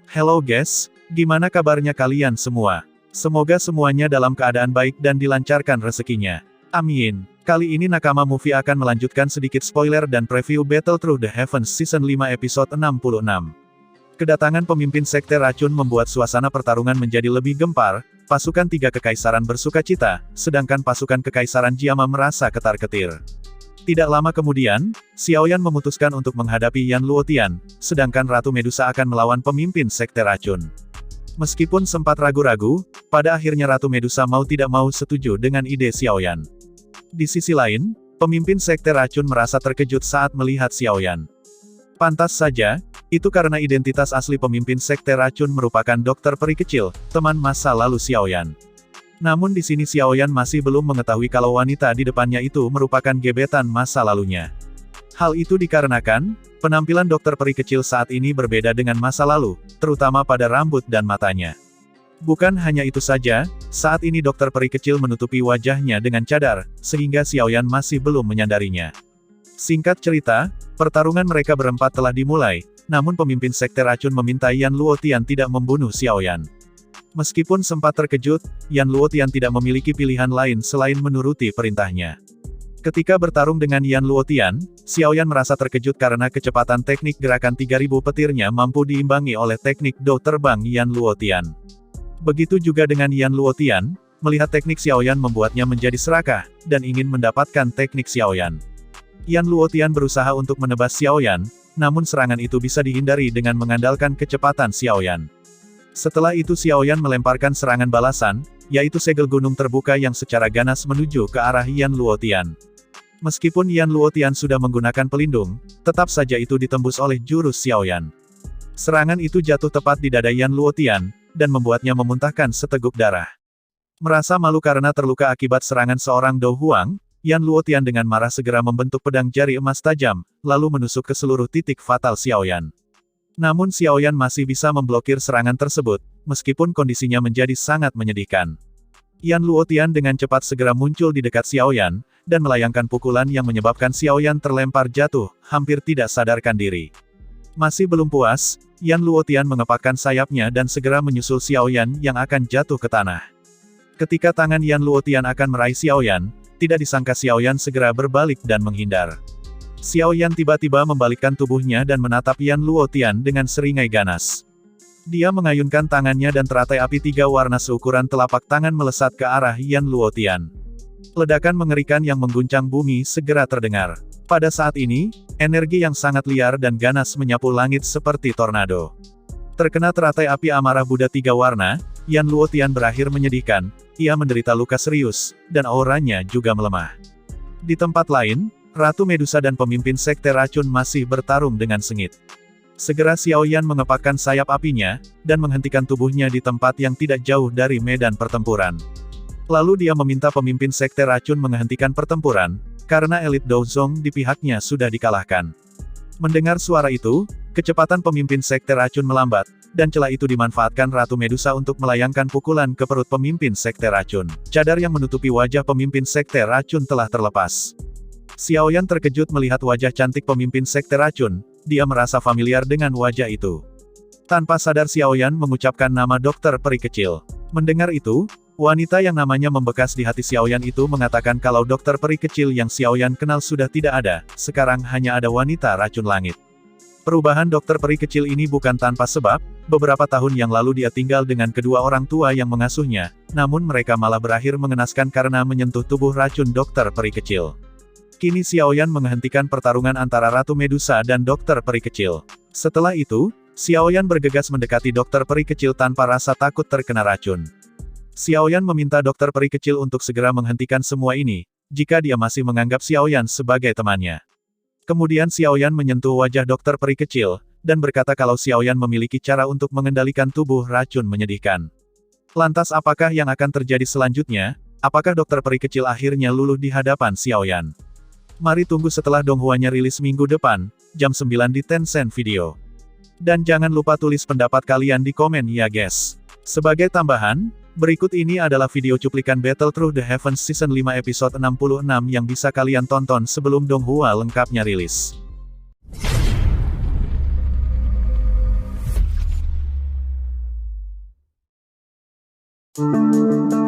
Hello guys, gimana kabarnya kalian semua? Semoga semuanya dalam keadaan baik dan dilancarkan rezekinya. Amin. Kali ini Nakama Movie akan melanjutkan sedikit spoiler dan preview Battle Through the Heavens Season 5 episode 66. Kedatangan pemimpin sekte racun membuat suasana pertarungan menjadi lebih gempar, pasukan tiga kekaisaran bersukacita, sedangkan pasukan kekaisaran Jiama merasa ketar-ketir. Tidak lama kemudian, Xiaoyan memutuskan untuk menghadapi Yan Luotian, sedangkan Ratu Medusa akan melawan pemimpin sekte racun. Meskipun sempat ragu-ragu, pada akhirnya Ratu Medusa mau tidak mau setuju dengan ide Xiaoyan. Di sisi lain, pemimpin sekte racun merasa terkejut saat melihat Xiaoyan. Pantas saja, itu karena identitas asli pemimpin sekte racun merupakan dokter peri kecil, teman masa lalu Xiaoyan. Namun di sini Xiaoyan masih belum mengetahui kalau wanita di depannya itu merupakan gebetan masa lalunya. Hal itu dikarenakan, penampilan dokter peri kecil saat ini berbeda dengan masa lalu, terutama pada rambut dan matanya. Bukan hanya itu saja, saat ini dokter peri kecil menutupi wajahnya dengan cadar, sehingga Xiaoyan masih belum menyadarinya. Singkat cerita, pertarungan mereka berempat telah dimulai, namun pemimpin sekte racun meminta Yan Luotian tidak membunuh Xiaoyan. Meskipun sempat terkejut, Yan Luotian tidak memiliki pilihan lain selain menuruti perintahnya. Ketika bertarung dengan Yan Luotian, Xiaoyan merasa terkejut karena kecepatan teknik gerakan 3000 petirnya mampu diimbangi oleh teknik dou terbang Yan Luotian. Begitu juga dengan Yan Luotian, melihat teknik Xiaoyan membuatnya menjadi serakah, dan ingin mendapatkan teknik Xiaoyan. Yan Luotian berusaha untuk menebas Xiaoyan, namun serangan itu bisa dihindari dengan mengandalkan kecepatan Xiaoyan. Setelah itu Xiaoyan melemparkan serangan balasan, yaitu segel gunung terbuka yang secara ganas menuju ke arah Yan Luotian. Meskipun Yan Luotian sudah menggunakan pelindung, tetap saja itu ditembus oleh jurus Xiaoyan. Serangan itu jatuh tepat di dada Yan Luotian, dan membuatnya memuntahkan seteguk darah. Merasa malu karena terluka akibat serangan seorang Dou Huang, Yan Luotian dengan marah segera membentuk pedang jari emas tajam, lalu menusuk ke seluruh titik fatal Xiaoyan. Namun Xiaoyan masih bisa memblokir serangan tersebut, meskipun kondisinya menjadi sangat menyedihkan. Yan Luotian dengan cepat segera muncul di dekat Xiaoyan, dan melayangkan pukulan yang menyebabkan Xiaoyan terlempar jatuh, hampir tidak sadarkan diri. Masih belum puas, Yan Luotian mengepakkan sayapnya dan segera menyusul Xiaoyan yang akan jatuh ke tanah. Ketika tangan Yan Luotian akan meraih Xiaoyan, tidak disangka Xiaoyan segera berbalik dan menghindar. Xiaoyan tiba-tiba membalikkan tubuhnya dan menatap Yan Luotian dengan seringai ganas. Dia mengayunkan tangannya dan teratai api 3 warna seukuran telapak tangan melesat ke arah Yan Luotian. Ledakan mengerikan yang mengguncang bumi segera terdengar. Pada saat ini, energi yang sangat liar dan ganas menyapu langit seperti tornado. Terkena teratai api amarah Buddha 3 warna, Yan Luotian berakhir menyedihkan, ia menderita luka serius, dan auranya juga melemah. Di tempat lain, Ratu Medusa dan pemimpin sekte racun masih bertarung dengan sengit. Segera Xiaoyan mengepakkan sayap apinya, dan menghentikan tubuhnya di tempat yang tidak jauh dari medan pertempuran. Lalu dia meminta pemimpin sekte racun menghentikan pertempuran, karena elit Dou Zong di pihaknya sudah dikalahkan. Mendengar suara itu, kecepatan pemimpin sekte racun melambat, dan celah itu dimanfaatkan Ratu Medusa untuk melayangkan pukulan ke perut pemimpin sekte racun. Cadar yang menutupi wajah pemimpin sekte racun telah terlepas. Xiaoyan terkejut melihat wajah cantik pemimpin sekte racun, dia merasa familiar dengan wajah itu. Tanpa sadar Xiaoyan mengucapkan nama dokter peri kecil. Mendengar itu, wanita yang namanya membekas di hati Xiaoyan itu mengatakan kalau dokter peri kecil yang Xiaoyan kenal sudah tidak ada, sekarang hanya ada wanita racun langit. Perubahan dokter peri kecil ini bukan tanpa sebab, beberapa tahun yang lalu dia tinggal dengan kedua orang tua yang mengasuhnya, namun mereka malah berakhir mengenaskan karena menyentuh tubuh racun dokter peri kecil. Kini Xiaoyan menghentikan pertarungan antara Ratu Medusa dan dokter peri kecil. Setelah itu, Xiaoyan bergegas mendekati dokter peri kecil tanpa rasa takut terkena racun. Xiaoyan meminta dokter peri kecil untuk segera menghentikan semua ini, jika dia masih menganggap Xiaoyan sebagai temannya. Kemudian Xiaoyan menyentuh wajah dokter peri kecil, dan berkata kalau Xiaoyan memiliki cara untuk mengendalikan tubuh racun menyedihkan. Lantas apakah yang akan terjadi selanjutnya? Apakah dokter peri kecil akhirnya luluh di hadapan Xiaoyan? Mari tunggu setelah Donghua-nya rilis minggu depan, jam 9 di Tencent Video. Dan jangan lupa tulis pendapat kalian di komen ya guys. Sebagai tambahan, berikut ini adalah video cuplikan Battle Through the Heavens Season 5 episode 66 yang bisa kalian tonton sebelum Donghua lengkapnya rilis. you.